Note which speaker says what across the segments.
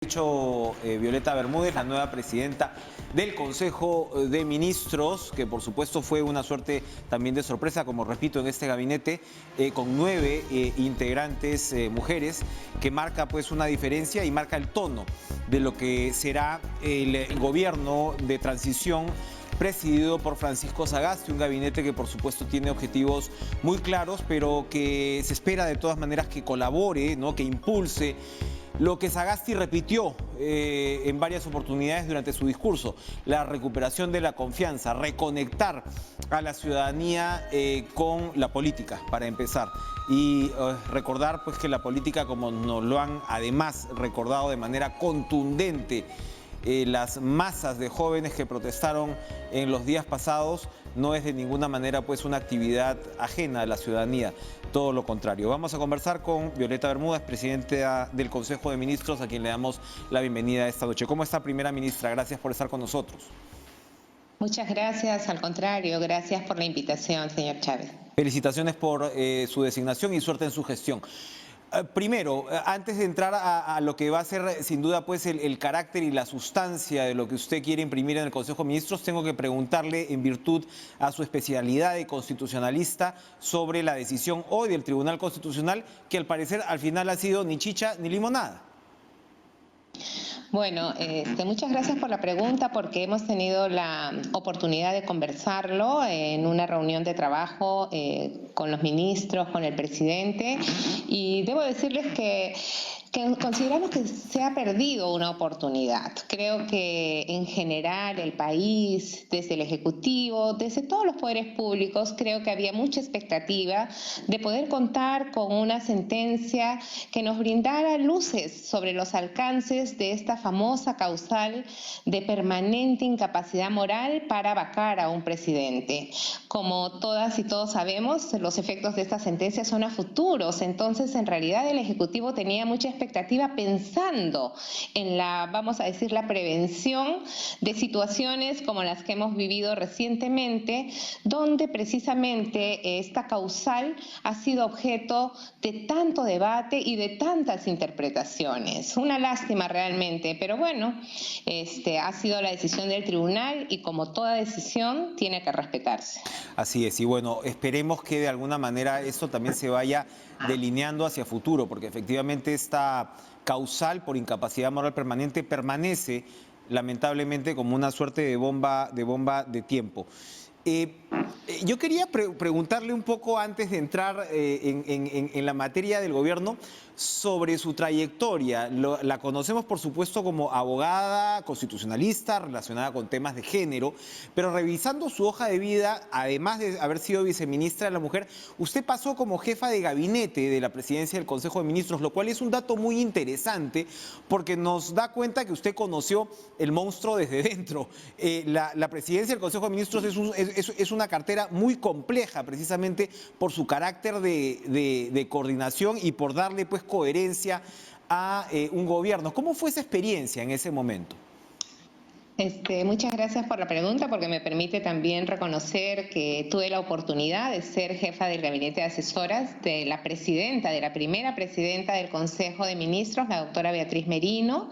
Speaker 1: Dicho Violeta Bermúdez, la nueva presidenta del Consejo de Ministros, que por supuesto fue una suerte también de sorpresa, como repito, en este gabinete, con 9 integrantes mujeres, que marca pues una diferencia y marca el tono de lo que será el gobierno de transición presidido por Francisco Sagasti, un gabinete que por supuesto tiene objetivos muy claros, pero que se espera de todas maneras que colabore, ¿no?, que impulse lo que Sagasti repitió en varias oportunidades durante su discurso: la recuperación de la confianza, reconectar a la ciudadanía con la política, para empezar. Y recordar pues que la política, como nos lo han además recordado de manera contundente las masas de jóvenes que protestaron en los días pasados, no es de ninguna manera pues una actividad ajena a la ciudadanía, todo lo contrario. Vamos a conversar con Violeta Bermúdez, presidenta del Consejo de Ministros, a quien le damos la bienvenida esta noche. ¿Cómo está, primera ministra? Gracias por estar con nosotros.
Speaker 2: Muchas gracias, al contrario, gracias por la invitación, señor Chávez.
Speaker 1: Felicitaciones por su designación y suerte en su gestión. Primero, antes de entrar a lo que va a ser sin duda pues el carácter y la sustancia de lo que usted quiere imprimir en el Consejo de Ministros, tengo que preguntarle, en virtud a su especialidad de constitucionalista, sobre la decisión hoy del Tribunal Constitucional, que al parecer al final ha sido ni chicha ni limonada.
Speaker 2: Bueno, muchas gracias por la pregunta, porque hemos tenido la oportunidad de conversarlo en una reunión de trabajo con los ministros, con el presidente, y debo decirles que consideramos que se ha perdido una oportunidad. Creo que en general el país, desde el Ejecutivo, desde todos los poderes públicos, creo que había mucha expectativa de poder contar con una sentencia que nos brindara luces sobre los alcances de esta famosa causal de permanente incapacidad moral para vacar a un presidente. Como todas y todos sabemos, los efectos de esta sentencia son a futuros, entonces en realidad el Ejecutivo tenía mucha expectativa pensando en la, vamos a decir, la prevención de situaciones como las que hemos vivido recientemente, donde precisamente esta causal ha sido objeto de tanto debate y de tantas interpretaciones. Una lástima realmente, pero bueno, ha sido la decisión del tribunal y como toda decisión tiene que respetarse.
Speaker 1: Así es, y bueno, esperemos que de alguna manera esto también se vaya delineando hacia futuro, porque efectivamente esta causal por incapacidad moral permanente permanece lamentablemente como una suerte de bomba de tiempo. Yo quería preguntarle un poco, antes de entrar en la materia del gobierno, sobre su trayectoria. La conocemos, por supuesto, como abogada constitucionalista relacionada con temas de género, pero revisando su hoja de vida, además de haber sido viceministra de la Mujer, usted pasó como jefa de gabinete de la presidencia del Consejo de Ministros, lo cual es un dato muy interesante porque nos da cuenta que usted conoció el monstruo desde dentro. La presidencia del Consejo de Ministros es una cartera muy compleja, precisamente por su carácter de coordinación y por darle pues coherencia a un gobierno. ¿Cómo fue esa experiencia en ese momento?
Speaker 2: Muchas gracias por la pregunta, porque me permite también reconocer que tuve la oportunidad de ser jefa del gabinete de asesoras de la presidenta, de la primera presidenta del Consejo de Ministros, la doctora Beatriz Merino,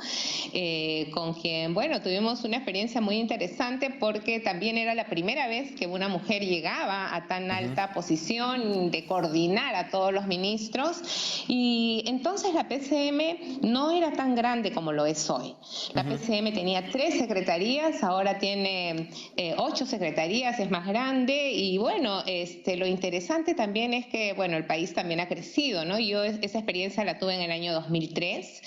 Speaker 2: con quien, bueno, tuvimos una experiencia muy interesante, porque también era la primera vez que una mujer llegaba a tan alta posición de coordinar a todos los ministros, y entonces la PCM no era tan grande como lo es hoy. La PCM tenía 3 secretarías, ahora tiene 8 secretarías, es más grande, y bueno, lo interesante también es que, bueno, el país también ha crecido, ¿no? Yo esa experiencia la tuve en el año 2003,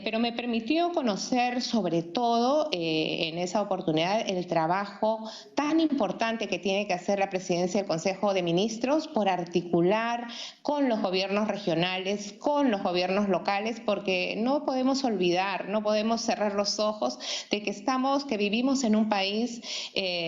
Speaker 2: pero me permitió conocer sobre todo en esa oportunidad el trabajo tan importante que tiene que hacer la presidencia del Consejo de Ministros por articular con los gobiernos regionales, con los gobiernos locales, porque no podemos olvidar, no podemos cerrar los ojos de que vivimos en un país,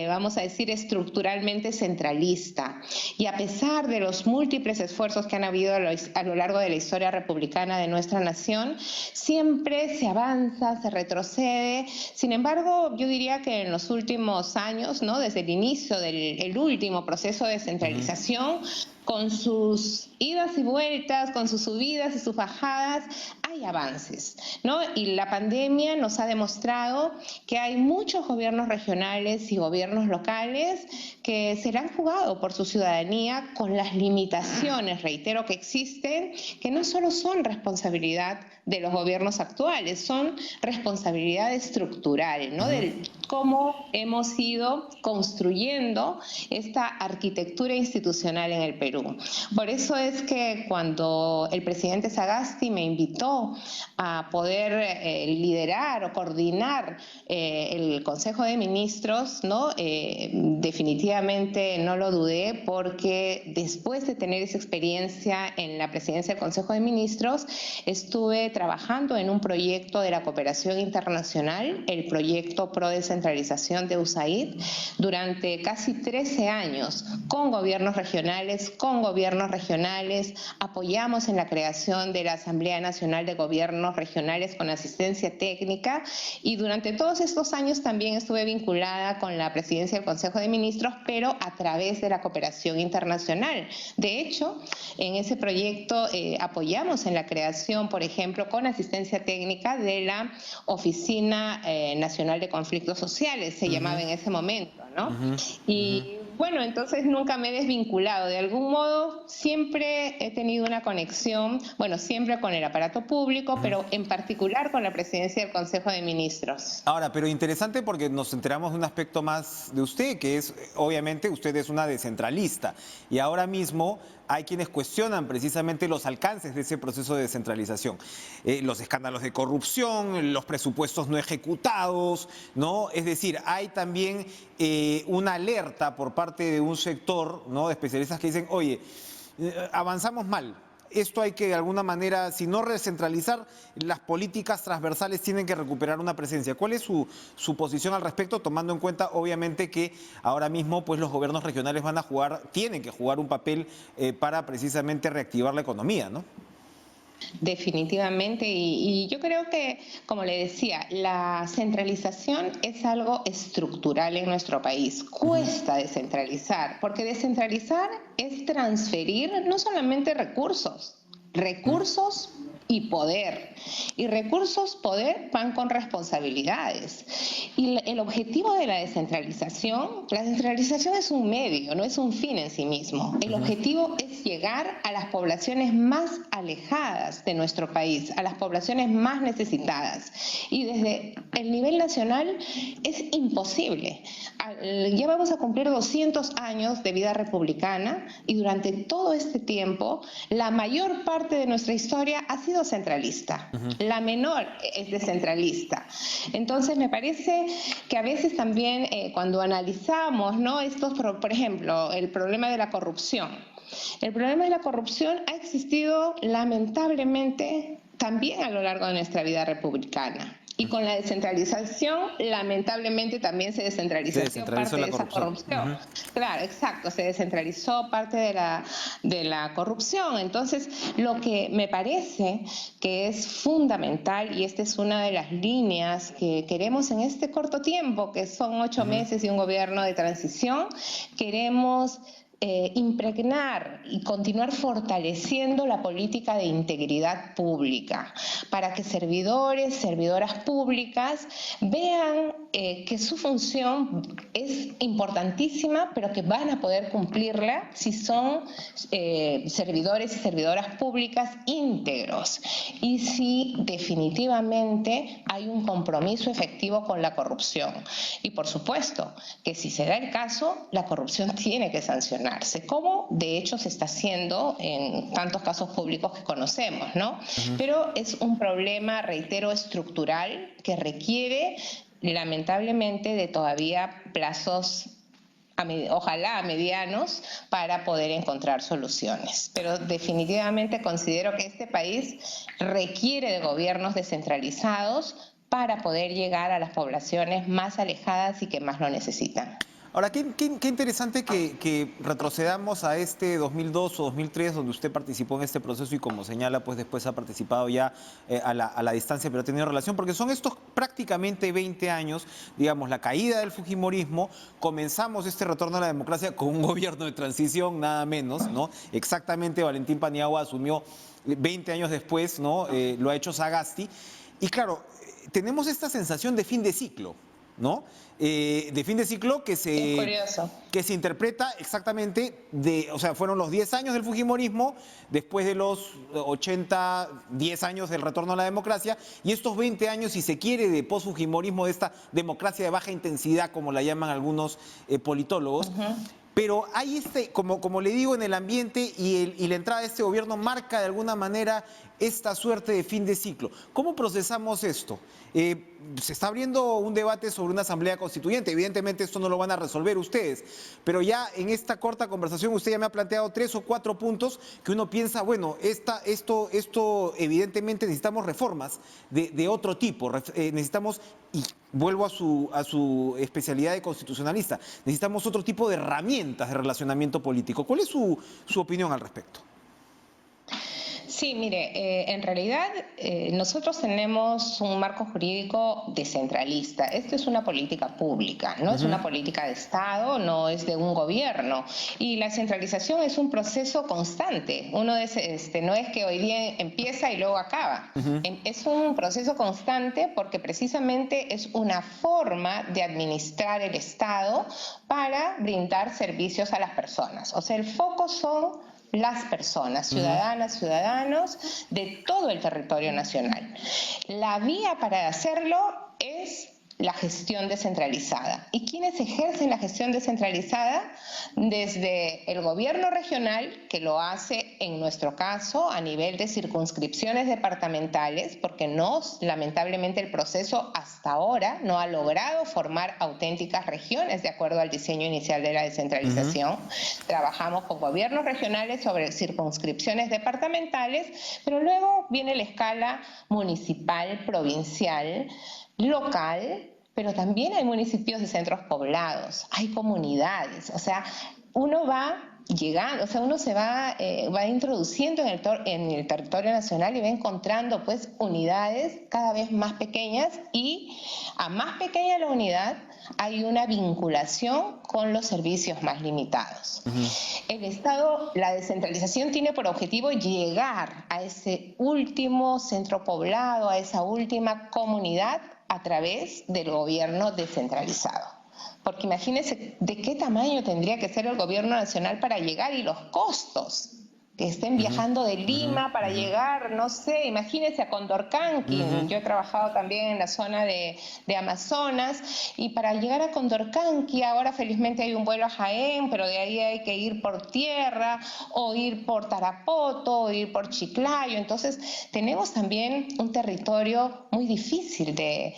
Speaker 2: vamos a decir, estructuralmente centralista. Y a pesar de los múltiples esfuerzos que han habido a lo largo de la historia republicana de nuestra nación, siempre se avanza, se retrocede. Sin embargo, yo diría que en los últimos años, ¿no?, desde el inicio del último proceso de descentralización, con sus idas y vueltas, con sus subidas y sus bajadas, ha hay avances, ¿no? Y la pandemia nos ha demostrado que hay muchos gobiernos regionales y gobiernos locales que se la han jugado por su ciudadanía con las limitaciones, reitero, que existen, que no solo son responsabilidad de los gobiernos actuales, son responsabilidad estructural, ¿no? De cómo hemos ido construyendo esta arquitectura institucional en el Perú. Por eso es que cuando el presidente Sagasti me invitó a poder liderar o coordinar el Consejo de Ministros, ¿no? Definitivamente no lo dudé, porque después de tener esa experiencia en la presidencia del Consejo de Ministros, estuve trabajando en un proyecto de la cooperación internacional, el proyecto Pro Descentralización de USAID, durante casi 13 años, con gobiernos regionales, apoyamos en la creación de la Asamblea Nacional de Gobiernos Regionales con asistencia técnica, y durante todos estos años también estuve vinculada con la presidencia del Consejo de Ministros, pero a través de la cooperación internacional. De hecho, en ese proyecto apoyamos en la creación, por ejemplo, con asistencia técnica de la Oficina Nacional de Conflictos Sociales, se llamaba en ese momento, ¿no? Y bueno, entonces nunca me he desvinculado. De algún modo siempre he tenido una conexión, bueno, siempre con el aparato público, pero en particular con la presidencia del Consejo de Ministros.
Speaker 1: Ahora, pero interesante porque nos enteramos de un aspecto más de usted, que es, obviamente, usted es una descentralista. Y ahora mismo hay quienes cuestionan precisamente los alcances de ese proceso de descentralización. Los escándalos de corrupción, los presupuestos no ejecutados, ¿no? Es decir, hay también una alerta por parte de un sector, ¿no?, de especialistas que dicen, oye, avanzamos mal. Esto hay que, de alguna manera, si no recentralizar, las políticas transversales tienen que recuperar una presencia. ¿Cuál es su posición al respecto, tomando en cuenta, obviamente, que ahora mismo pues, los gobiernos regionales van a jugar, tienen que jugar un papel para precisamente reactivar la economía, ¿no?
Speaker 2: Definitivamente, y yo creo que, como le decía, la centralización es algo estructural en nuestro país. Cuesta descentralizar, porque descentralizar es transferir no solamente recursos y poder. Y recursos, poder, van con responsabilidades. Y el objetivo de la descentralización es un medio, no es un fin en sí mismo. El objetivo es llegar a las poblaciones más alejadas de nuestro país, a las poblaciones más necesitadas. Y desde el nivel nacional es imposible. Ya vamos a cumplir 200 años de vida republicana, y durante todo este tiempo la mayor parte de nuestra historia ha sido centralista. La menor es descentralista. Entonces me parece que a veces también cuando analizamos, ¿no?, estos, por ejemplo, el problema de la corrupción. El problema de la corrupción ha existido lamentablemente también a lo largo de nuestra vida republicana. Y con la descentralización, lamentablemente, también se descentralizó parte de esa corrupción. Claro, exacto, se descentralizó parte de la corrupción. Entonces, lo que me parece que es fundamental, y esta es una de las líneas que queremos en este corto tiempo, que son 8 meses y un gobierno de transición, queremos impregnar y continuar fortaleciendo la política de integridad pública, para que servidores, servidoras públicas vean que su función es importantísima, pero que van a poder cumplirla si son servidores y servidoras públicas íntegros, y si definitivamente hay un compromiso efectivo con la corrupción. Y por supuesto que si se da el caso, la corrupción tiene que sancionar, como de hecho se está haciendo en tantos casos públicos que conocemos, ¿no? Pero es un problema, reitero, estructural, que requiere lamentablemente de todavía plazos, ojalá medianos, para poder encontrar soluciones. Pero definitivamente considero que este país requiere de gobiernos descentralizados para poder llegar a las poblaciones más alejadas y que más lo necesitan.
Speaker 1: Ahora, qué interesante que retrocedamos a este 2002 o 2003, donde usted participó en este proceso y como señala, pues después ha participado ya a la distancia, pero ha tenido relación, porque son estos prácticamente 20 años, digamos, la caída del fujimorismo, comenzamos este retorno a la democracia con un gobierno de transición, nada menos, ¿no? Exactamente, Valentín Paniagua asumió 20 años después, ¿no? Lo ha hecho Sagasti. Y claro, tenemos esta sensación de fin de ciclo, ¿no? De fin de ciclo
Speaker 2: Es curioso.
Speaker 1: que se interpreta exactamente o sea, fueron los 10 años del fujimorismo, después de los 80, 10 años del retorno a la democracia, y estos 20 años, si se quiere, de post-fujimorismo, de esta democracia de baja intensidad, como la llaman algunos politólogos. Pero hay como le digo, en el ambiente y la entrada de este gobierno marca de alguna manera esta suerte de fin de ciclo. ¿Cómo procesamos esto? Se está abriendo un debate sobre una asamblea constituyente. Evidentemente esto no lo van a resolver ustedes, pero ya en esta corta conversación usted ya me ha planteado 3 o 4 puntos que uno piensa, bueno, esto evidentemente necesitamos reformas de otro tipo. Necesitamos, y vuelvo a su especialidad de constitucionalista, necesitamos otro tipo de herramientas de relacionamiento político. ¿Cuál es su opinión al respecto?
Speaker 2: Sí, mire, en realidad nosotros tenemos un marco jurídico descentralista. Esto es una política pública, no es una política de Estado, no es de un gobierno. Y la centralización es un proceso constante. No es que hoy día empieza y luego acaba. Es un proceso constante porque precisamente es una forma de administrar el Estado para brindar servicios a las personas. O sea, el foco son las personas, ciudadanas, ciudadanos de todo el territorio nacional. La vía para hacerlo es la gestión descentralizada. ¿Y quiénes ejercen la gestión descentralizada? Desde el gobierno regional, que lo hace en nuestro caso a nivel de circunscripciones departamentales, porque lamentablemente el proceso hasta ahora no ha logrado formar auténticas regiones de acuerdo al diseño inicial de la descentralización. Trabajamos con gobiernos regionales sobre circunscripciones departamentales, pero luego viene la escala municipal, provincial, local, pero también hay municipios de centros poblados, hay comunidades, o sea, uno va llegando, o sea, uno se va introduciendo en el territorio nacional y va encontrando pues unidades cada vez más pequeñas, y a más pequeña la unidad hay una vinculación con los servicios más limitados. El Estado, la descentralización tiene por objetivo llegar a ese último centro poblado, a esa última comunidad, a través del gobierno descentralizado. Porque imagínense de qué tamaño tendría que ser el gobierno nacional para llegar, y los costos que estén viajando de Lima para llegar, no sé, imagínense a Condorcanqui. Yo he trabajado también en la zona de Amazonas, y para llegar a Condorcanqui ahora felizmente hay un vuelo a Jaén, pero de ahí hay que ir por tierra, o ir por Tarapoto, o ir por Chiclayo. Entonces tenemos también un territorio muy difícil de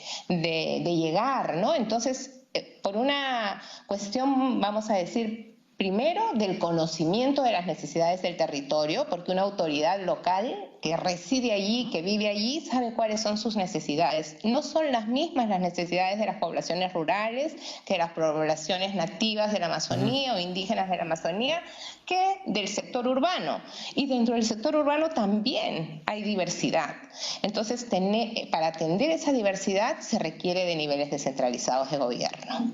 Speaker 2: llegar, ¿no? Entonces, por una cuestión, vamos a decir, primero, del conocimiento de las necesidades del territorio, porque una autoridad local que reside allí, que vive allí, sabe cuáles son sus necesidades. No son las mismas las necesidades de las poblaciones rurales que las poblaciones nativas de la Amazonía o indígenas de la Amazonía, que del sector urbano. Y dentro del sector urbano también hay diversidad. Entonces, para atender esa diversidad se requiere de niveles descentralizados de gobierno.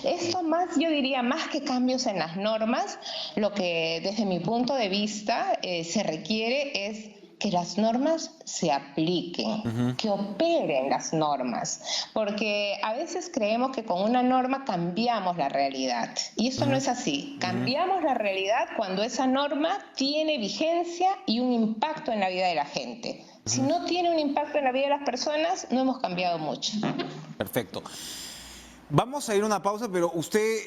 Speaker 2: Esto más, yo diría, más que cambios en las normas, lo que desde mi punto de vista se requiere es que las normas se apliquen, que operen las normas, porque a veces creemos que con una norma cambiamos la realidad, y eso no es así. Cambiamos la realidad cuando esa norma tiene vigencia y un impacto en la vida de la gente. Si no tiene un impacto en la vida de las personas, no hemos cambiado mucho.
Speaker 1: Perfecto. Vamos a ir a una pausa, pero usted,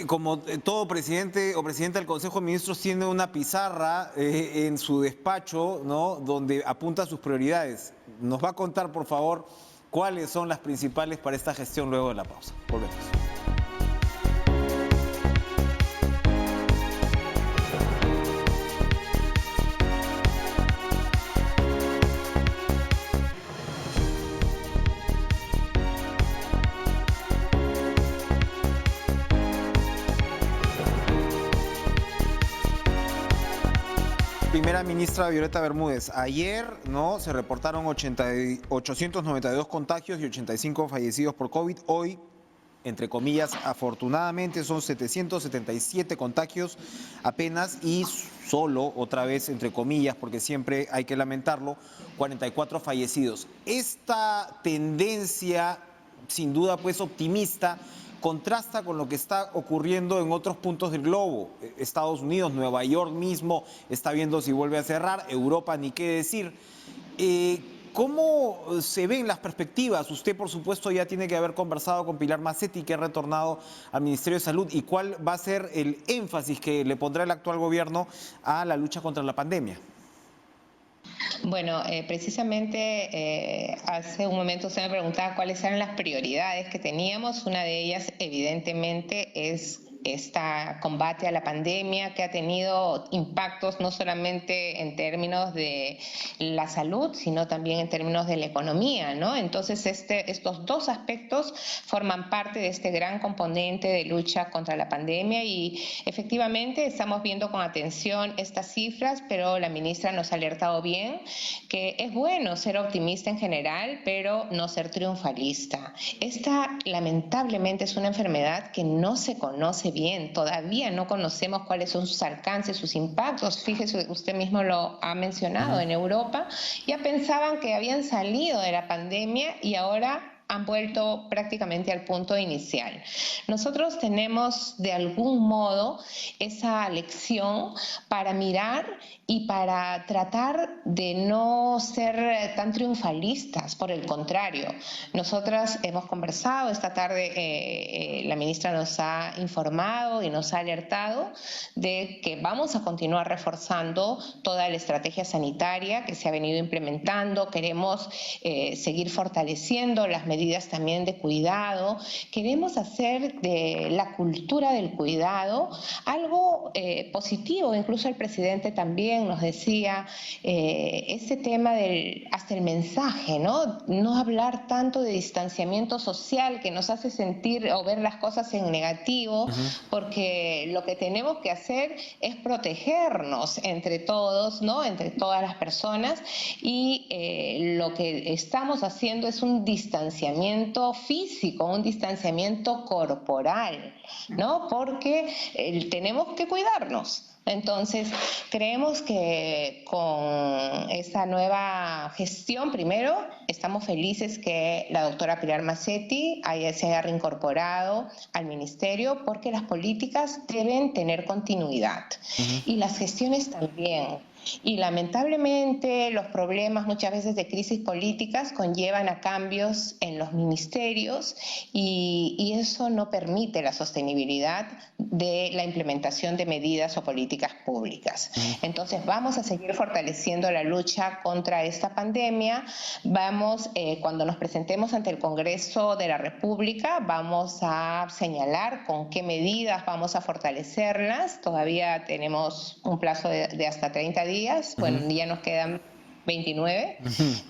Speaker 1: como todo presidente o presidenta del Consejo de Ministros, tiene una pizarra en su despacho, ¿no?, donde apunta sus prioridades. ¿Nos va a contar, por favor, cuáles son las principales para esta gestión luego de la pausa? Volvemos. primera ministra Violeta Bermúdez, ayer, ¿no?, se reportaron 892 contagios y 85 fallecidos por COVID. Hoy, entre comillas, afortunadamente son 777 contagios apenas y solo, otra vez, entre comillas, porque siempre hay que lamentarlo, 44 fallecidos. Esta tendencia, sin duda, pues optimista, contrasta con lo que está ocurriendo en otros puntos del globo. Estados Unidos, Nueva York mismo está viendo si vuelve a cerrar, Europa ni qué decir. ¿Cómo se ven las perspectivas? Usted, por supuesto, ya tiene que haber conversado con Pilar Macetti, que ha retornado al Ministerio de Salud. ¿Y cuál va a ser el énfasis que le pondrá el actual gobierno a la lucha contra la pandemia?
Speaker 2: Bueno, precisamente hace un momento usted me preguntaba cuáles eran las prioridades que teníamos. Una de ellas, evidentemente, es este combate a la pandemia, que ha tenido impactos no solamente en términos de la salud, sino también en términos de la economía, ¿no? Entonces, estos dos aspectos forman parte de este gran componente de lucha contra la pandemia y efectivamente estamos viendo con atención estas cifras, pero la ministra nos ha alertado bien que es bueno ser optimista en general, pero no ser triunfalista. Esta, lamentablemente, es una enfermedad que no se conoce bien, todavía no conocemos cuáles son sus alcances, sus impactos. Fíjese, usted mismo lo ha mencionado, en Europa ya pensaban que habían salido de la pandemia y ahora han vuelto prácticamente al punto inicial. Nosotros tenemos de algún modo esa lección para mirar y para tratar de no ser tan triunfalistas. Por el contrario, nosotras hemos conversado esta tarde, la ministra nos ha informado y nos ha alertado de que vamos a continuar reforzando toda la estrategia sanitaria que se ha venido implementando. Queremos seguir fortaleciendo las medidas también de cuidado. Queremos hacer de la cultura del cuidado algo positivo. Incluso el presidente también nos decía ese tema del hasta el mensaje, no hablar tanto de distanciamiento social que nos hace sentir o ver las cosas en negativo, porque lo que tenemos que hacer es protegernos entre todos, entre todas las personas, y lo que estamos haciendo es un distanciamiento físico, un distanciamiento corporal, porque tenemos que cuidarnos. Entonces, creemos que con esta nueva gestión, primero, estamos felices que la doctora Pilar Macetti se haya reincorporado al ministerio, porque las políticas deben tener continuidad y las gestiones también. Y lamentablemente los problemas muchas veces de crisis políticas conllevan a cambios en los ministerios y eso no permite la sostenibilidad de la implementación de medidas o políticas públicas. Entonces vamos a seguir fortaleciendo la lucha contra esta pandemia. Cuando nos presentemos ante el Congreso de la República, vamos a señalar con qué medidas vamos a fortalecerlas. Todavía tenemos un plazo de hasta 30 días. Bueno, ya nos quedan 29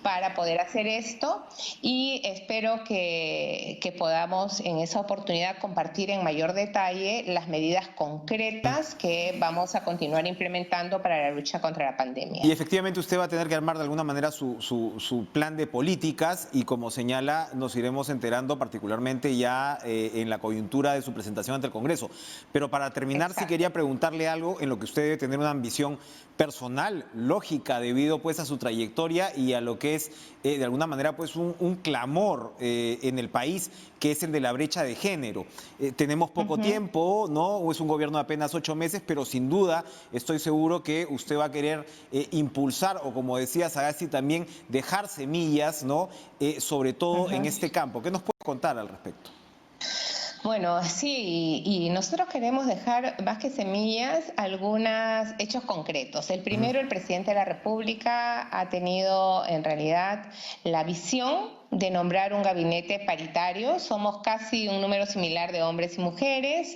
Speaker 2: para poder hacer esto y espero que podamos en esa oportunidad compartir en mayor detalle las medidas concretas que vamos a continuar implementando para la lucha contra la pandemia.
Speaker 1: Y efectivamente usted va a tener que armar de alguna manera su plan de políticas y, como señala, nos iremos enterando particularmente ya en la coyuntura de su presentación ante el Congreso. Pero para terminar, sí quería preguntarle algo en lo que usted debe tener una ambición personal, lógica, debido pues a su trayectoria y a lo que es de alguna manera pues un clamor en el país, que es el de la brecha de género. Tenemos poco tiempo, es un gobierno de apenas 8 meses, pero sin duda estoy seguro que usted va a querer impulsar, o como decía Sagasti también, dejar semillas, sobre todo en este campo. ¿Qué nos puede contar al respecto?
Speaker 2: Bueno, sí, y nosotros queremos dejar más que semillas algunos hechos concretos. El primero, el presidente de la República ha tenido en realidad la visión de nombrar un gabinete paritario. Somos casi un número similar de hombres y mujeres.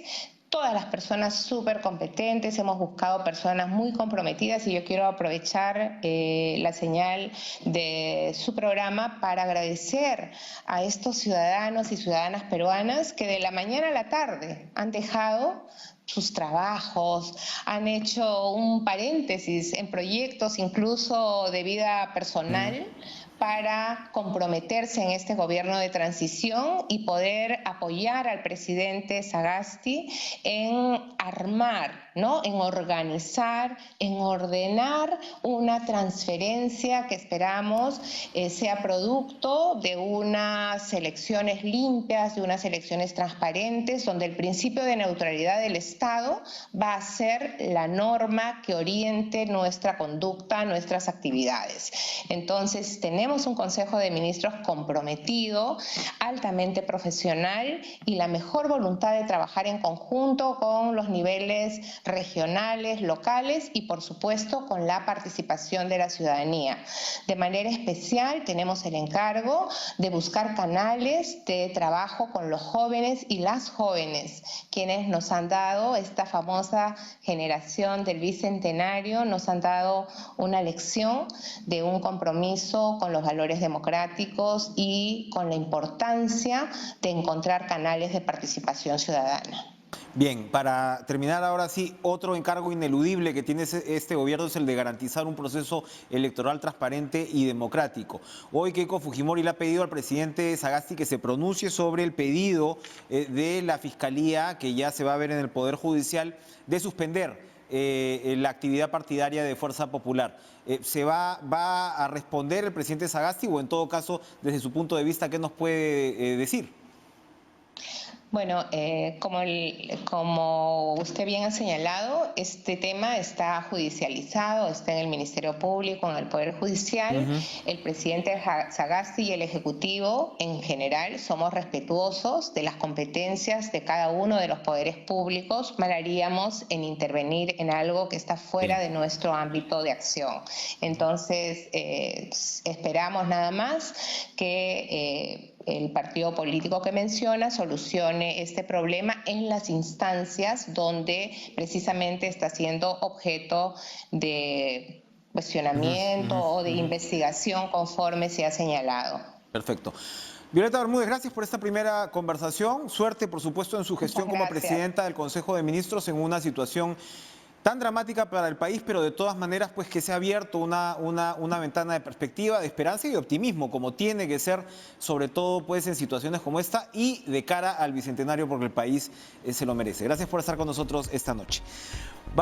Speaker 2: todas las personas súper competentes, hemos buscado personas muy comprometidas y yo quiero aprovechar la señal de su programa para agradecer a estos ciudadanos y ciudadanas peruanas que de la mañana a la tarde han dejado sus trabajos, han hecho un paréntesis en proyectos incluso de vida personal para comprometerse en este gobierno de transición y poder apoyar al presidente Sagasti en armar, ¿no?, en organizar, en ordenar una transferencia que esperamos sea producto de unas elecciones limpias, de unas elecciones transparentes, donde el principio de neutralidad del Estado va a ser la norma que oriente nuestra conducta, nuestras actividades. Entonces, tenemos un Consejo de Ministros comprometido, altamente profesional y la mejor voluntad de trabajar en conjunto con los niveles regionales, locales y, por supuesto, con la participación de la ciudadanía. De manera especial, tenemos el encargo de buscar canales de trabajo con los jóvenes y las jóvenes, quienes nos han dado esta famosa generación del Bicentenario, nos han dado una lección de un compromiso con los valores democráticos y con la importancia de encontrar canales de participación ciudadana.
Speaker 1: Bien, para terminar ahora sí, otro encargo ineludible que tiene este gobierno es el de garantizar un proceso electoral transparente y democrático. Hoy Keiko Fujimori le ha pedido al presidente Sagasti que se pronuncie sobre el pedido de la Fiscalía, que ya se va a ver en el Poder Judicial, de suspender la actividad partidaria de Fuerza Popular. ¿Va a responder el presidente Sagasti o en todo caso, desde su punto de vista, qué nos puede decir?
Speaker 2: Bueno, como usted bien ha señalado, este tema está judicializado, está en el Ministerio Público, en el Poder Judicial. El presidente Sagasti y el Ejecutivo en general somos respetuosos de las competencias de cada uno de los poderes públicos. Mal haríamos en intervenir en algo que está fuera de nuestro ámbito de acción. Entonces, esperamos nada más que el partido político que menciona solucione este problema en las instancias donde precisamente está siendo objeto de cuestionamiento o de investigación conforme se ha señalado.
Speaker 1: Perfecto. Violeta Bermúdez, gracias por esta primera conversación. Suerte, por supuesto, en su gestión como presidenta del Consejo de Ministros en una situación tan dramática para el país, pero de todas maneras, pues que se ha abierto una ventana de perspectiva, de esperanza y de optimismo, como tiene que ser, sobre todo pues en situaciones como esta y de cara al Bicentenario, porque el país se lo merece. Gracias por estar con nosotros esta noche.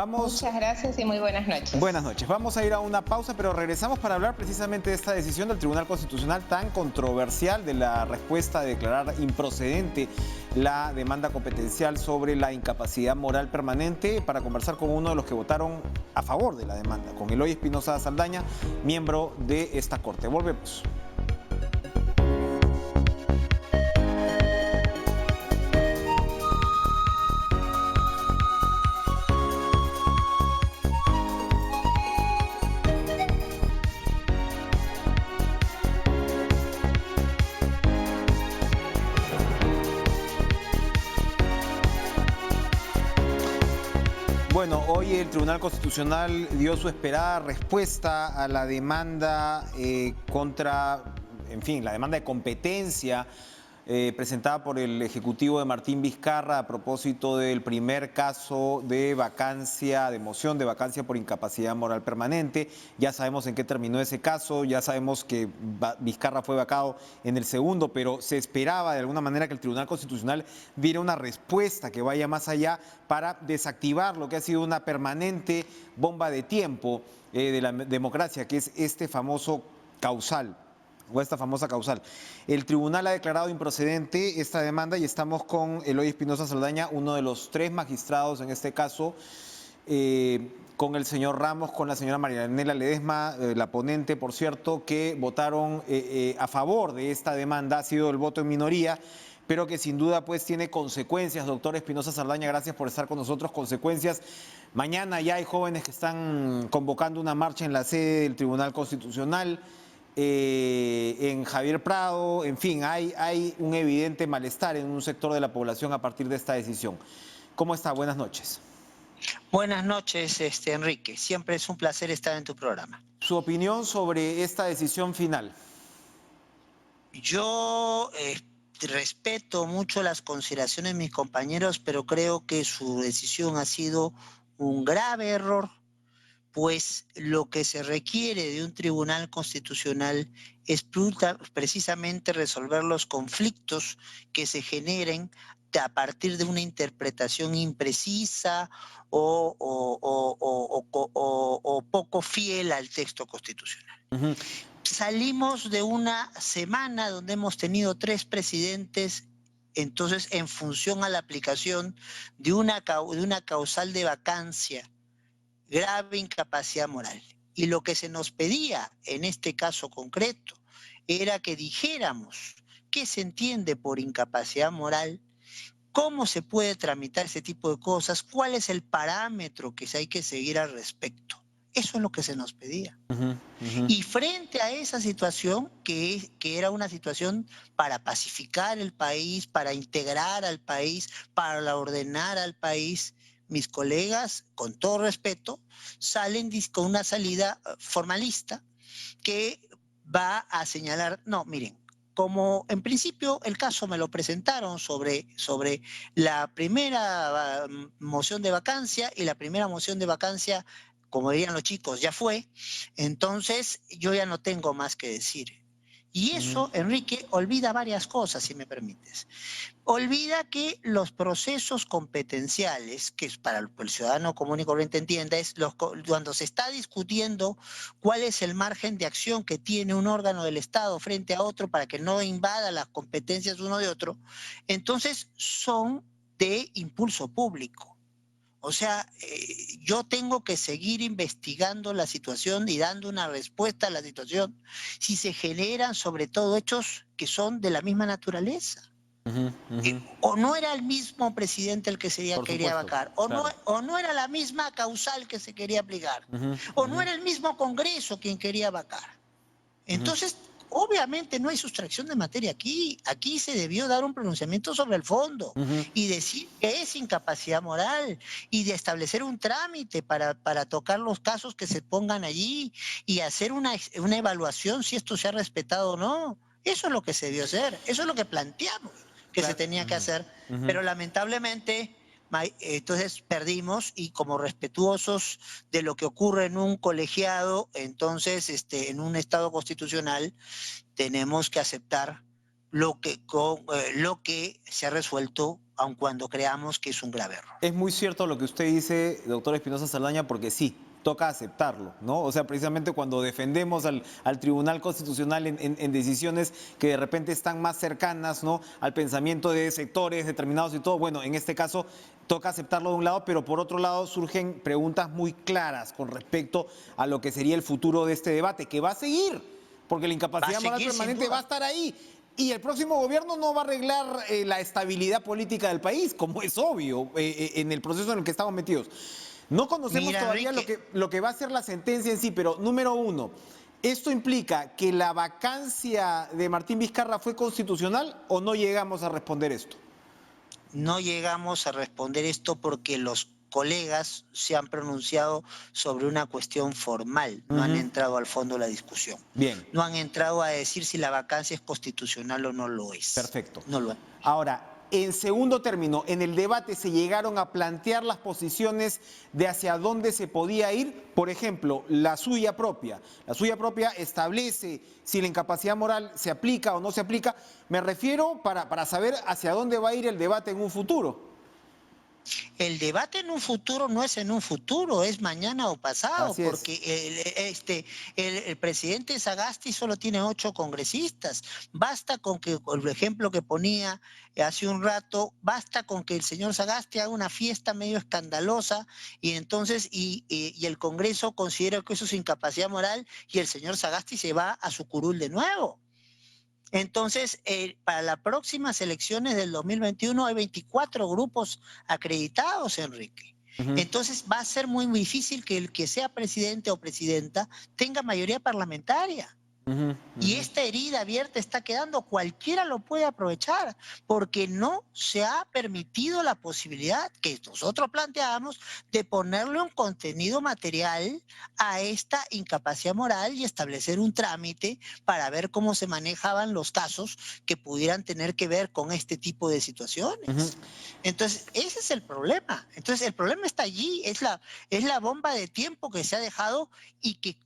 Speaker 2: Muchas gracias y muy buenas noches.
Speaker 1: Buenas noches. Vamos a ir a una pausa, pero regresamos para hablar precisamente de esta decisión del Tribunal Constitucional tan controversial de la respuesta de declarar improcedente la demanda competencial sobre la incapacidad moral permanente, para conversar con uno de los que votaron a favor de la demanda, con Eloy Espinosa Saldaña, miembro de esta Corte. Volvemos. Bueno, hoy el Tribunal Constitucional dio su esperada respuesta a la demanda la demanda de competencia presentada por el Ejecutivo de Martín Vizcarra a propósito del primer caso de vacancia, de moción de vacancia por incapacidad moral permanente. Ya sabemos en qué terminó ese caso, ya sabemos que Vizcarra fue vacado en el segundo, pero se esperaba de alguna manera que el Tribunal Constitucional diera una respuesta que vaya más allá para desactivar lo que ha sido una permanente bomba de tiempo de la democracia, que es este famoso causal, o esta famosa causal. El tribunal ha declarado improcedente esta demanda y estamos con Eloy Espinosa Saldaña, uno de los 3 magistrados en este caso, con el señor Ramos, con la señora Marianela Ledesma, la ponente, por cierto, que votaron a favor de esta demanda. Ha sido el voto en minoría, pero que sin duda pues tiene consecuencias. Doctor Espinosa Saldaña, gracias por estar con nosotros. Consecuencias. Mañana ya hay jóvenes que están convocando una marcha en la sede del Tribunal Constitucional, en Javier Prado. En fin, hay un evidente malestar en un sector de la población a partir de esta decisión. ¿Cómo está? Buenas noches.
Speaker 3: Buenas noches, Enrique. Siempre es un placer estar en tu programa.
Speaker 1: Su opinión sobre esta decisión final.
Speaker 3: Yo respeto mucho las consideraciones de mis compañeros, pero creo que su decisión ha sido un grave error, pues lo que se requiere de un tribunal constitucional es precisamente resolver los conflictos que se generen a partir de una interpretación imprecisa o poco fiel al texto constitucional.
Speaker 1: Uh-huh.
Speaker 3: Salimos de una semana donde hemos tenido 3 presidentes, entonces en función a la aplicación de una causal de vacancia, grave incapacidad moral. Y lo que se nos pedía en este caso concreto era que dijéramos qué se entiende por incapacidad moral, cómo se puede tramitar ese tipo de cosas, cuál es el parámetro que hay que seguir al respecto. Eso es lo que se nos pedía.
Speaker 1: Uh-huh, uh-huh.
Speaker 3: Y frente a esa situación, que era una situación para pacificar el país, para integrar al país, para ordenar al país, mis colegas, con todo respeto, salen con una salida formalista que va a señalar, no, miren, como en principio el caso me lo presentaron sobre la primera moción de vacancia, y la primera moción de vacancia, como dirían los chicos, ya fue, entonces yo ya no tengo más que decir. Y eso, Enrique, olvida varias cosas, si me permites. Olvida que los procesos competenciales, que es para el ciudadano común y corriente entienda, es cuando se está discutiendo cuál es el margen de acción que tiene un órgano del Estado frente a otro para que no invada las competencias uno de otro, entonces son de impulso público. O sea, yo tengo que seguir investigando la situación y dando una respuesta a la situación si se generan sobre todo hechos que son de la misma naturaleza.
Speaker 1: Uh-huh, uh-huh.
Speaker 3: O no era el mismo presidente el que se quería vacar,
Speaker 1: claro.
Speaker 3: o no era la misma causal que se quería aplicar,
Speaker 1: uh-huh,
Speaker 3: o no era el mismo Congreso quien quería vacar. Entonces, obviamente no hay sustracción de materia aquí. Aquí se debió dar un pronunciamiento sobre el fondo y decir que es incapacidad moral y de establecer un trámite para tocar los casos que se pongan allí y hacer una evaluación si esto se ha respetado o no. Eso es lo que se debió hacer, eso es lo que planteamos que se tenía que hacer, pero lamentablemente entonces perdimos, y como respetuosos de lo que ocurre en un colegiado, entonces en un Estado constitucional tenemos que aceptar lo que se ha resuelto, aun cuando creamos que es un grave error.
Speaker 1: Es muy cierto lo que usted dice, doctor Espinosa Saldaña, porque sí, toca aceptarlo, ¿no? O sea, precisamente cuando defendemos al Tribunal Constitucional en decisiones que de repente están más cercanas, ¿no?, al pensamiento de sectores determinados y todo, bueno, en este caso toca aceptarlo de un lado, pero por otro lado surgen preguntas muy claras con respecto a lo que sería el futuro de este debate, que va a seguir, porque la incapacidad moral permanente va a estar ahí. Y el próximo gobierno no va a arreglar la estabilidad política del país, como es obvio, en el proceso en el que estamos metidos. No conocemos todavía lo que va a ser la sentencia en sí, pero número uno, ¿esto implica que la vacancia de Martín Vizcarra fue constitucional o no llegamos a responder esto?
Speaker 3: No llegamos a responder esto porque los colegas se han pronunciado sobre una cuestión formal, no han entrado al fondo de la discusión.
Speaker 1: Bien.
Speaker 3: No han entrado a decir si la vacancia es constitucional o no lo es.
Speaker 1: Perfecto.
Speaker 3: No lo es.
Speaker 1: Ahora, en segundo término, en el debate se llegaron a plantear las posiciones de hacia dónde se podía ir. Por ejemplo, la suya propia. La suya propia establece si la incapacidad moral se aplica o no se aplica. Me refiero para saber hacia dónde va a ir el debate en un futuro.
Speaker 3: El debate en un futuro no es en un futuro, es mañana o pasado, porque el presidente Sagasti solo tiene 8 congresistas. Basta con que, el ejemplo que ponía hace un rato, basta con que el señor Sagasti haga una fiesta medio escandalosa y entonces y el Congreso considera que eso es incapacidad moral y el señor Sagasti se va a su curul de nuevo. Entonces, para las próximas elecciones del 2021 hay 24 grupos acreditados, Enrique. Entonces va a ser muy difícil que el que sea presidente o presidenta tenga mayoría parlamentaria. Y esta herida abierta está quedando, cualquiera lo puede aprovechar, porque no se ha permitido la posibilidad que nosotros planteamos de ponerle un contenido material a esta incapacidad moral y establecer un trámite para ver cómo se manejaban los casos que pudieran tener que ver con este tipo de situaciones. Entonces, ese es el problema. Entonces, el problema está allí, es la bomba de tiempo que se ha dejado y que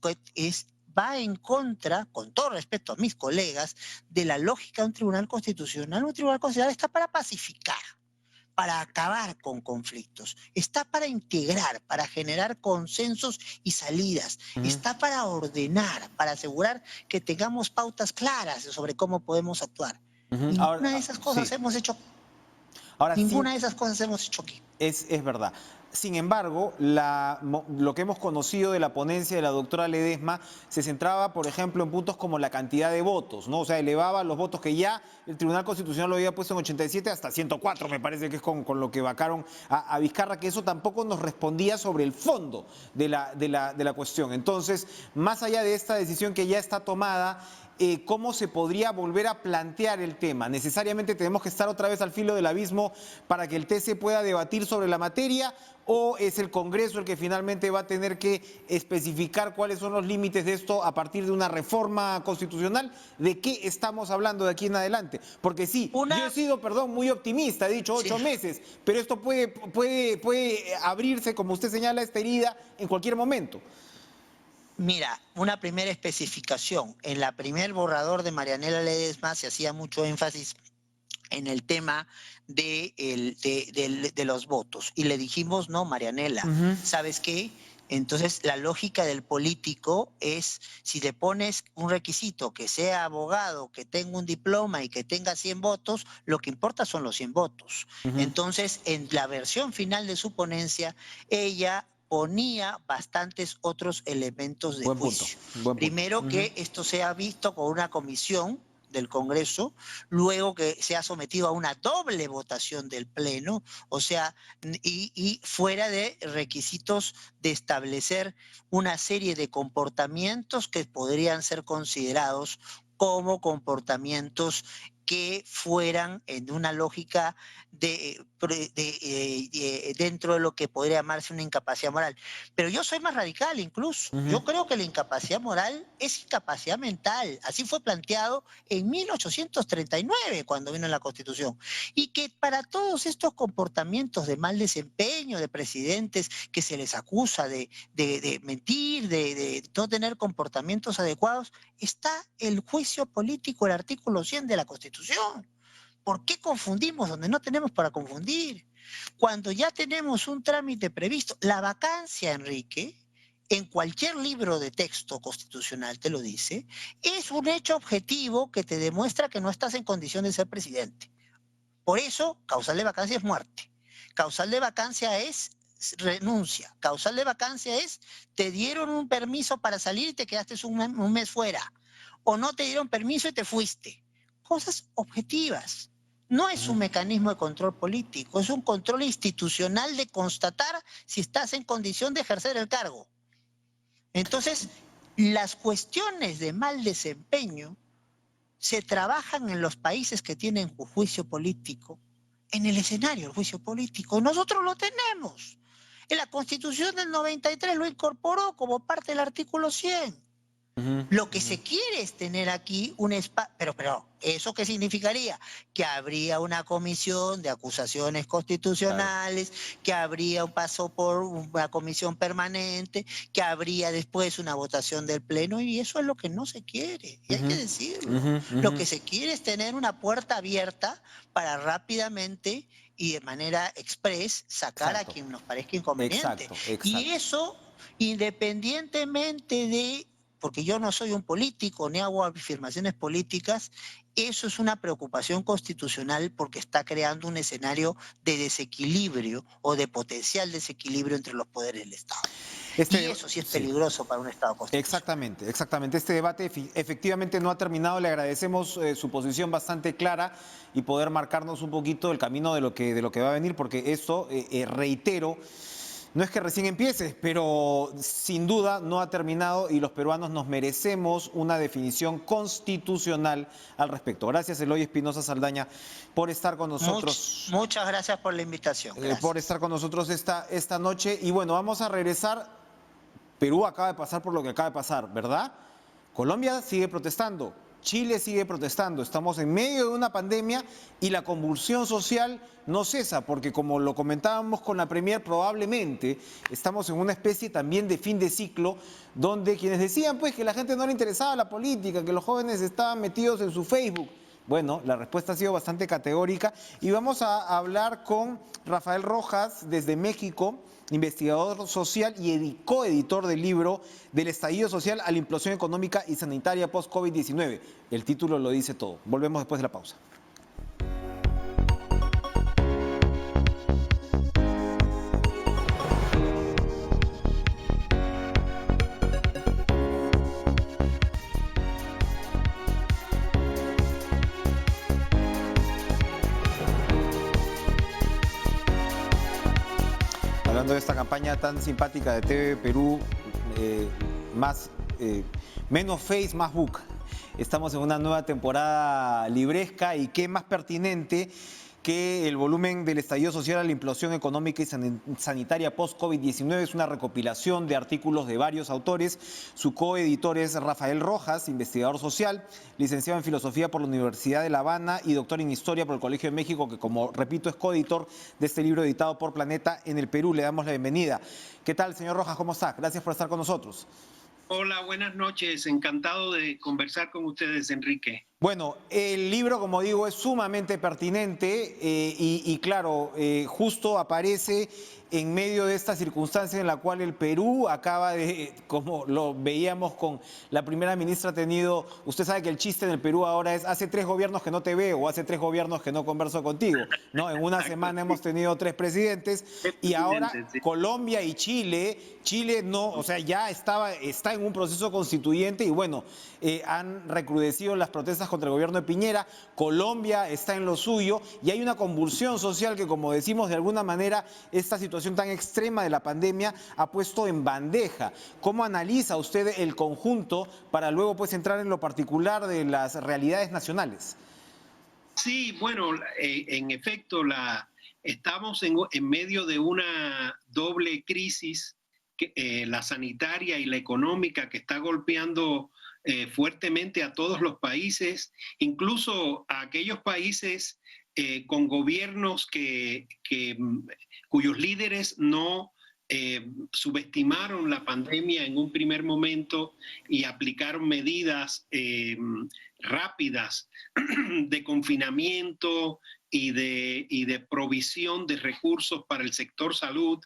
Speaker 3: va en contra, con todo respeto a mis colegas, de la lógica de un tribunal constitucional. Un tribunal constitucional está para pacificar, para acabar con conflictos, está para integrar, para generar consensos y salidas, está para ordenar, para asegurar que tengamos pautas claras sobre cómo podemos actuar. Ninguna de esas cosas hemos hecho. Ninguna de esas cosas hemos hecho aquí.
Speaker 1: Es verdad. Sin embargo, lo que hemos conocido de la ponencia de la doctora Ledesma se centraba, por ejemplo, en puntos como la cantidad de votos, ¿no? O sea, elevaba los votos que ya el Tribunal Constitucional lo había puesto en 87 hasta 104, me parece que es con lo que vacaron a Vizcarra, que eso tampoco nos respondía sobre el fondo de la cuestión. Entonces, más allá de esta decisión que ya está tomada, ¿cómo se podría volver a plantear el tema? ¿Necesariamente tenemos que estar otra vez al filo del abismo para que el TC pueda debatir sobre la materia? ¿O es el Congreso el que finalmente va a tener que especificar cuáles son los límites de esto a partir de una reforma constitucional? ¿De qué estamos hablando de aquí en adelante? Porque sí, yo he sido, muy optimista, he dicho 8 meses, pero esto puede abrirse, como usted señala, esta herida en cualquier momento.
Speaker 3: Mira, una primera especificación. En la primer borrador de Marianela Ledesma se hacía mucho énfasis en el tema de los votos. Y le dijimos, no, Marianela, ¿sabes qué? Entonces, la lógica del político es, si le pones un requisito que sea abogado, que tenga un diploma y que tenga 100 votos, lo que importa son los 100 votos. Entonces, en la versión final de su ponencia, ella ponía bastantes otros elementos de juicio. Primero, que esto sea visto con una comisión del Congreso, luego que sea sometido a una doble votación del Pleno, o sea, y fuera de requisitos de establecer una serie de comportamientos que podrían ser considerados como comportamientos que fueran en una lógica dentro de lo que podría llamarse una incapacidad moral. Pero yo soy más radical incluso. Yo creo que la incapacidad moral es incapacidad mental. Así fue planteado en 1839, cuando vino la Constitución. Y que para todos estos comportamientos de mal desempeño de presidentes que se les acusa de mentir, de no tener comportamientos adecuados, está el juicio político, el artículo 100 de la Constitución. ¿Por qué confundimos donde no tenemos para confundir? Cuando ya tenemos un trámite previsto, la vacancia, Enrique, en cualquier libro de texto constitucional te lo dice, es un hecho objetivo que te demuestra que no estás en condición de ser presidente. Por eso, causal de vacancia es muerte. Causal de vacancia es renuncia. Causal de vacancia es te dieron un permiso para salir y te quedaste un mes fuera. O no te dieron permiso y te fuiste. Cosas objetivas. No es un mecanismo de control político, es un control institucional de constatar si estás en condición de ejercer el cargo. Entonces, las cuestiones de mal desempeño se trabajan en los países que tienen juicio político, en el escenario del juicio político. Nosotros lo tenemos. En la Constitución del 93 lo incorporó como parte del artículo 100. Lo que se quiere es tener aquí un espacio, pero ¿eso qué significaría? Que habría una comisión de acusaciones constitucionales, que habría un paso por una comisión permanente, que habría después una votación del Pleno, y eso es lo que no se quiere, y hay que decirlo. Lo que se quiere es tener una puerta abierta para rápidamente y de manera express sacar a quien nos parezca inconveniente. Y eso, independientemente de, porque yo no soy un político ni hago afirmaciones políticas, eso es una preocupación constitucional porque está creando un escenario de desequilibrio o de potencial desequilibrio entre los poderes del Estado. Y eso sí es peligroso para un Estado constitucional.
Speaker 1: Exactamente. Este debate efectivamente no ha terminado. Le agradecemos su posición bastante clara y poder marcarnos un poquito el camino de lo que va a venir, porque esto, reitero, no es que recién empiece, pero sin duda no ha terminado y los peruanos nos merecemos una definición constitucional al respecto. Gracias, Eloy Espinosa Saldaña, por estar con nosotros.
Speaker 3: Muchas gracias por la invitación.
Speaker 1: Por estar con nosotros esta noche. Y bueno, vamos a regresar. Perú acaba de pasar por lo que acaba de pasar, ¿verdad? Colombia sigue protestando. Chile sigue protestando, estamos en medio de una pandemia y la convulsión social no cesa, porque como lo comentábamos con la Premier, probablemente estamos en una especie también de fin de ciclo, donde quienes decían pues que la gente no le interesaba la política, que los jóvenes estaban metidos en su Facebook. Bueno, la respuesta ha sido bastante categórica y vamos a hablar con Rafael Rojas desde México, investigador social y coeditor del libro Del estallido social a la implosión económica y sanitaria post-COVID-19. El título lo dice todo. Volvemos después de la pausa. Hablando de esta campaña tan simpática de TV Perú, menos Face, más Book. Estamos en una nueva temporada libresca y qué más pertinente que el volumen del estallido social a la implosión económica y sanitaria post-COVID-19. Es una recopilación de artículos de varios autores. Su coeditor es Rafael Rojas, investigador social, licenciado en Filosofía por la Universidad de La Habana y doctor en Historia por el Colegio de México, que como repito es coeditor de este libro editado por Planeta en el Perú. Le damos la bienvenida. ¿Qué tal, señor Rojas? ¿Cómo está? Gracias por estar con nosotros.
Speaker 4: Hola, buenas noches. Encantado de conversar con ustedes, Enrique.
Speaker 1: Bueno, el libro, como digo, es sumamente pertinente y claro, justo aparece en medio de esta circunstancia en la cual el Perú acaba de, como lo veíamos con la primera ministra, ha tenido, usted sabe que el chiste en el Perú ahora es hace 3 gobiernos que no te veo o hace 3 gobiernos que no converso contigo, ¿no? En una semana hemos tenido 3 presidentes y ahora Colombia y Chile no, o sea, ya está en un proceso constituyente y bueno, han recrudecido las protestas contra el gobierno de Piñera. Colombia está en lo suyo y hay una convulsión social que, como decimos, de alguna manera esta situación tan extrema de la pandemia ha puesto en bandeja. ¿Cómo analiza usted el conjunto para luego pues entrar en lo particular de las realidades nacionales?
Speaker 4: Sí, bueno, en efecto, estamos en medio de una doble crisis, la sanitaria y la económica, que está golpeando fuertemente a todos los países, incluso a aquellos países con gobiernos cuyos líderes no subestimaron la pandemia en un primer momento y aplicaron medidas rápidas de confinamiento y de provisión de recursos para el sector salud,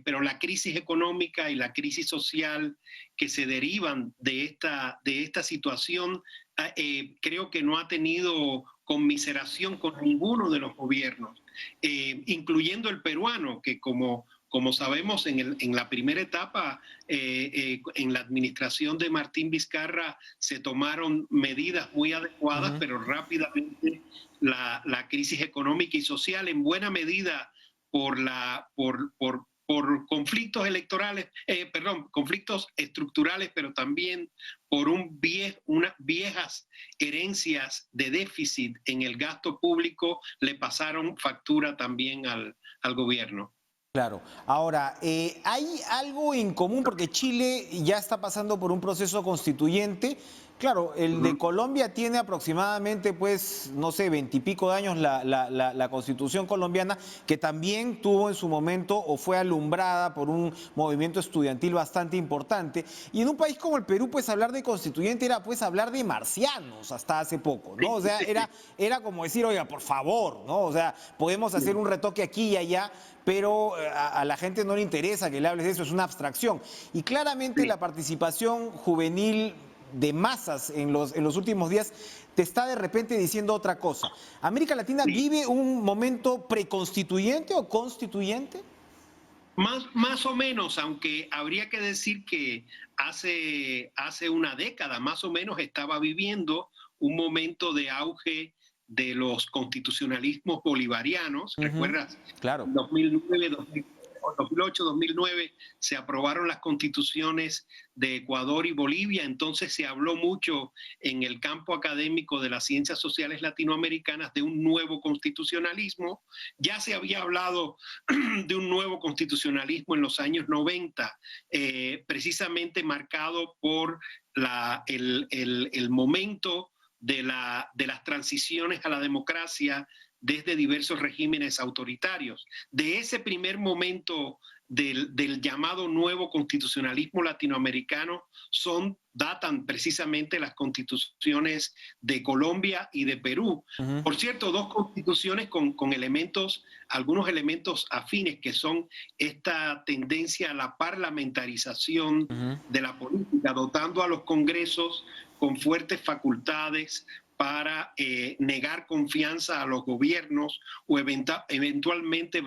Speaker 4: pero la crisis económica y la crisis social que se derivan de esta situación, creo que no ha tenido conmiseración con ninguno de los gobiernos, incluyendo el peruano, que como sabemos, en la primera etapa, en la administración de Martín Vizcarra, se tomaron medidas muy adecuadas, pero rápidamente la crisis económica y social, en buena medida por conflictos conflictos estructurales, pero también por unas viejas herencias de déficit en el gasto público, le pasaron factura también al gobierno.
Speaker 1: Claro. Ahora, ¿hay algo en común? Porque Chile ya está pasando por un proceso constituyente. Claro, el de Colombia tiene aproximadamente, pues, no sé, 20 y pico de años la Constitución colombiana, que también tuvo en su momento o fue alumbrada por un movimiento estudiantil bastante importante. Y en un país como el Perú, pues, hablar de constituyente era, pues, hablar de marcianos hasta hace poco, ¿no? O sea, era como decir, oiga, por favor, ¿no? O sea, podemos hacer un retoque aquí y allá, pero a la gente no le interesa que le hables de eso, es una abstracción. Y claramente la participación juvenil de masas en los últimos días te está de repente diciendo otra cosa. ¿América Latina vive un momento preconstituyente o constituyente?
Speaker 4: Más o menos, aunque habría que decir que hace una década más o menos estaba viviendo un momento de auge de los constitucionalismos bolivarianos. ¿Recuerdas?
Speaker 1: Claro.
Speaker 4: 2009, 2008-2009 se aprobaron las constituciones de Ecuador y Bolivia, entonces se habló mucho en el campo académico de las ciencias sociales latinoamericanas de un nuevo constitucionalismo. Ya se había hablado de un nuevo constitucionalismo en los años 90, precisamente marcado por el momento de las transiciones a la democracia desde diversos regímenes autoritarios. De ese primer momento del llamado nuevo constitucionalismo latinoamericano datan precisamente las constituciones de Colombia y de Perú.
Speaker 1: Uh-huh.
Speaker 4: Por cierto, dos constituciones con algunos elementos afines, que son esta tendencia a la parlamentarización
Speaker 1: uh-huh.
Speaker 4: de la política, dotando a los congresos con fuertes facultades para negar confianza a los gobiernos o eventualmente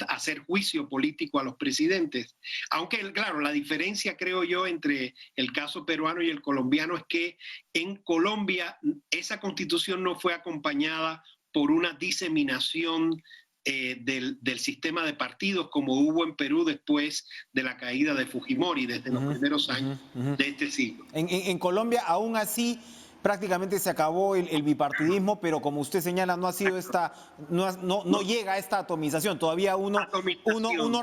Speaker 4: hacer juicio político a los presidentes. Aunque, claro, la diferencia, creo yo, entre el caso peruano y el colombiano es que en Colombia esa constitución no fue acompañada por una diseminación del sistema de partidos como hubo en Perú después de la caída de Fujimori, desde los primeros años de este siglo.
Speaker 1: En Colombia, aún así, prácticamente se acabó el bipartidismo, pero como usted señala, no ha sido no llega a esta atomización. Todavía uno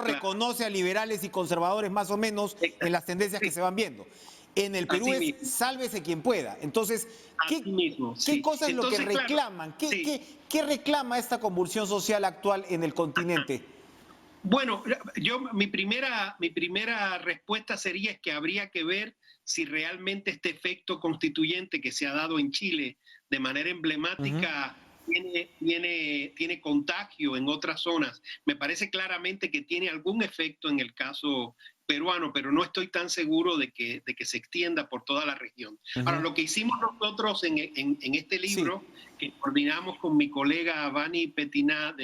Speaker 1: reconoce a liberales y conservadores más o menos en las tendencias que se van viendo. En el Perú es sálvese quien pueda. Entonces, ¿qué cosa es lo que reclaman?
Speaker 4: Claro,
Speaker 1: ¿Qué reclama esta convulsión social actual en el continente?
Speaker 4: Bueno, mi primera respuesta sería que habría que ver si realmente este efecto constituyente que se ha dado en Chile de manera emblemática tiene contagio en otras zonas. Me parece claramente que tiene algún efecto en el caso peruano, pero no estoy tan seguro de que se extienda por toda la región. Ahora, lo que hicimos nosotros en este libro, que coordinamos con mi colega Vani Petiná,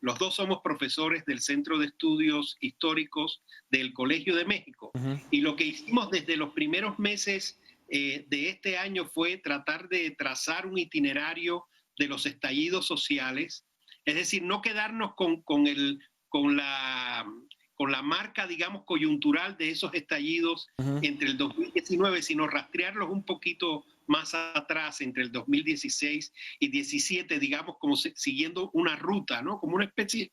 Speaker 4: los dos somos profesores del Centro de Estudios Históricos del Colegio de México, y lo que hicimos desde los primeros meses de este año fue tratar de trazar un itinerario de los estallidos sociales, es decir, no quedarnos con la marca, digamos, coyuntural de esos estallidos entre el 2019, sino rastrearlos un poquito más atrás, entre el 2016 y 2017, digamos, como siguiendo una ruta, ¿no? Como una especie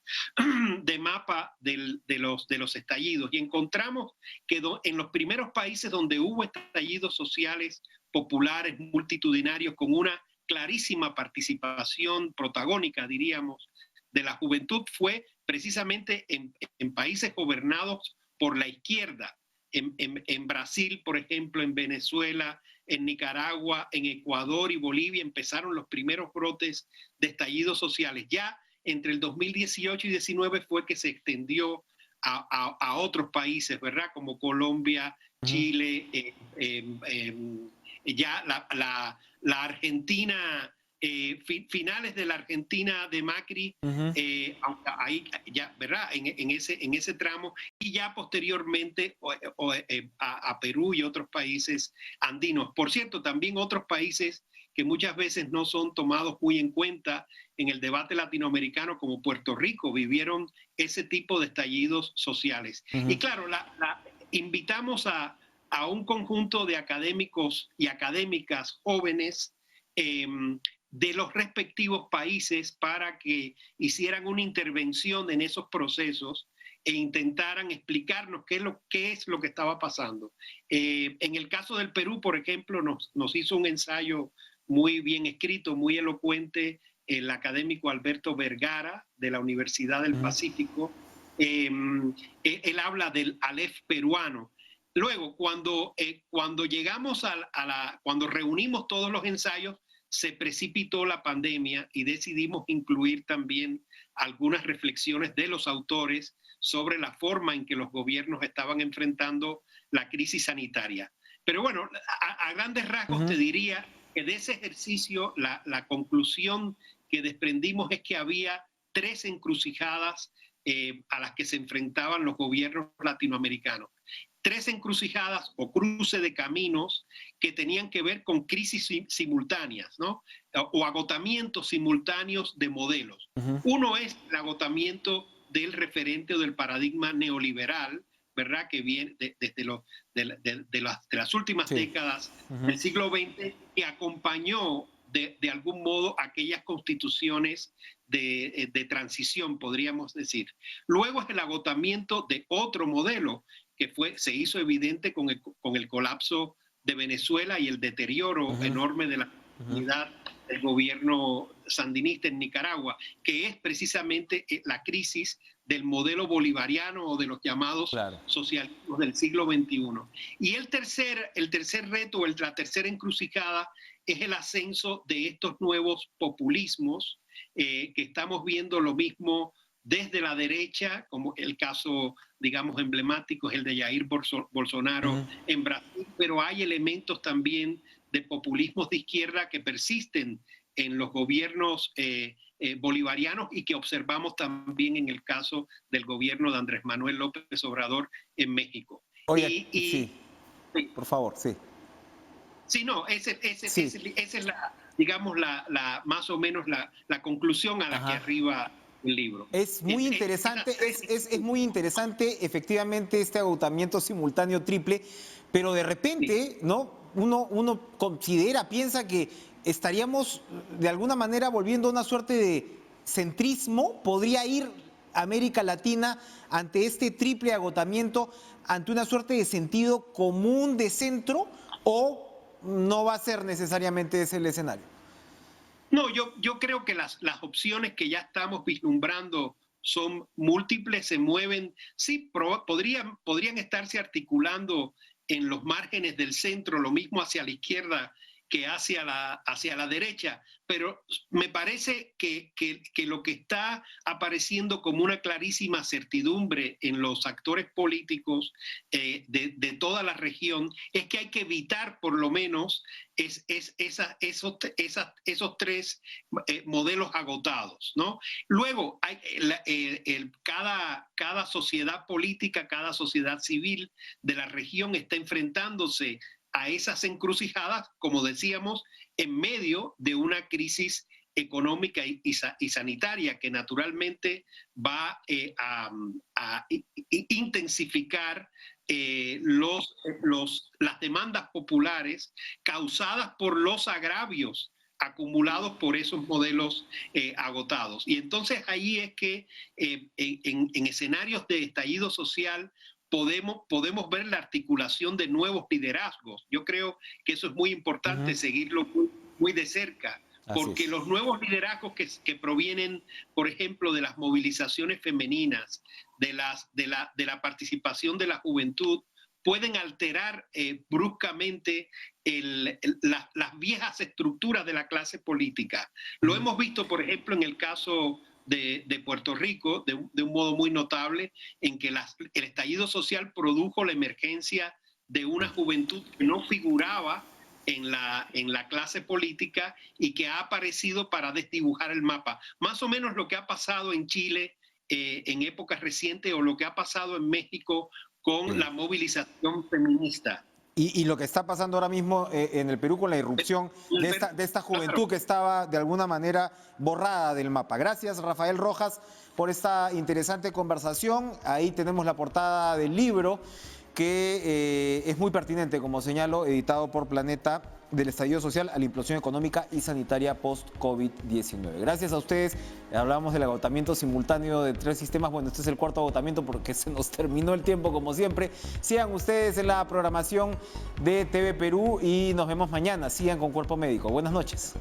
Speaker 4: de mapa de los estallidos. Y encontramos que en los primeros países donde hubo estallidos sociales populares, multitudinarios, con una clarísima participación protagónica, diríamos, de la juventud, fue precisamente en países gobernados por la izquierda, en Brasil, por ejemplo, en Venezuela, en Nicaragua, en Ecuador y Bolivia empezaron los primeros brotes de estallidos sociales. Ya entre el 2018 y 2019 fue que se extendió a otros países, ¿verdad? Como Colombia, Chile, ya la Argentina, finales de la Argentina de Macri, ahí ya, ¿verdad? En ese tramo, y ya posteriormente a Perú y otros países andinos. Por cierto, también otros países que muchas veces no son tomados muy en cuenta en el debate latinoamericano, como Puerto Rico, vivieron ese tipo de estallidos sociales. Y claro, invitamos a un conjunto de académicos y académicas jóvenes de los respectivos países para que hicieran una intervención en esos procesos e intentaran explicarnos qué es lo que estaba pasando. En el caso del Perú, por ejemplo, nos hizo un ensayo muy bien escrito, muy elocuente, el académico Alberto Vergara, de la Universidad del Pacífico. Él habla del Aleph peruano. Luego, cuando llegamos cuando reunimos todos los ensayos, se precipitó la pandemia y decidimos incluir también algunas reflexiones de los autores sobre la forma en que los gobiernos estaban enfrentando la crisis sanitaria. Pero bueno, a grandes rasgos te diría que de ese ejercicio la conclusión que desprendimos es que había tres encrucijadas a las que se enfrentaban los gobiernos latinoamericanos. Tres encrucijadas o cruce de caminos que tenían que ver con crisis simultáneas, ¿no? O agotamientos simultáneos de modelos. Uno es el agotamiento del referente o del paradigma neoliberal, ¿verdad? Que viene desde las últimas décadas del siglo XX, que acompañó de algún modo aquellas constituciones de transición, podríamos decir. Luego es el agotamiento de otro modelo que se hizo evidente con el colapso de Venezuela y el deterioro enorme de la unidad del gobierno sandinista en Nicaragua, que es precisamente la crisis del modelo bolivariano o de los llamados socialismos del siglo XXI. Y el tercer reto, la tercera encrucijada, es el ascenso de estos nuevos populismos, que estamos viendo lo mismo desde la derecha, como el caso, digamos, emblemático es el de Jair Bolsonaro en Brasil, pero hay elementos también de populismos de izquierda que persisten en los gobiernos bolivarianos y que observamos también en el caso del gobierno de Andrés Manuel López Obrador en México.
Speaker 1: Oye, sí, por favor, sí.
Speaker 4: Sí, no, esa es la, digamos, más o menos la conclusión a la que arriba el libro.
Speaker 1: Es muy interesante, es muy interesante efectivamente este agotamiento simultáneo triple, pero de repente, ¿no? Uno considera, piensa que estaríamos de alguna manera volviendo a una suerte de centrismo. ¿Podría ir América Latina ante este triple agotamiento, ante una suerte de sentido común de centro, o no va a ser necesariamente ese el escenario?
Speaker 4: No, yo creo que las opciones que ya estamos vislumbrando son múltiples, se mueven, sí, podrían estarse articulando en los márgenes del centro, lo mismo hacia la izquierda que hacia la derecha, pero me parece que lo que está apareciendo como una clarísima certidumbre en los actores políticos de toda la región es que hay que evitar por lo menos esos tres modelos agotados, ¿no? Luego, cada sociedad política, cada sociedad civil de la región está enfrentándose a esas encrucijadas, como decíamos, en medio de una crisis económica y sanitaria que naturalmente va a intensificar las demandas populares causadas por los agravios acumulados por esos modelos agotados. Y entonces ahí es que en escenarios de estallido social podemos ver la articulación de nuevos liderazgos. Yo creo que eso es muy importante, seguirlo muy de cerca, porque los nuevos liderazgos que provienen, por ejemplo, de las movilizaciones femeninas, de la participación de la juventud, pueden alterar bruscamente las viejas estructuras de la clase política. Lo hemos visto, por ejemplo, en el caso de Puerto Rico, de un modo muy notable, en que el estallido social produjo la emergencia de una juventud que no figuraba en la clase política y que ha aparecido para desdibujar el mapa. Más o menos lo que ha pasado en Chile en épocas recientes, o lo que ha pasado en México con la movilización feminista.
Speaker 1: Y lo que está pasando ahora mismo en el Perú con la irrupción de esta juventud que estaba de alguna manera borrada del mapa. Gracias, Rafael Rojas, por esta interesante conversación. Ahí tenemos la portada del libro, que es muy pertinente, como señalo, editado por Planeta, del estallido social a la implosión económica y sanitaria post-COVID-19. Gracias a ustedes. Hablamos del agotamiento simultáneo de tres sistemas. Bueno, este es el cuarto agotamiento porque se nos terminó el tiempo, como siempre. Sigan ustedes en la programación de TV Perú y nos vemos mañana. Sigan con Cuerpo Médico. Buenas noches.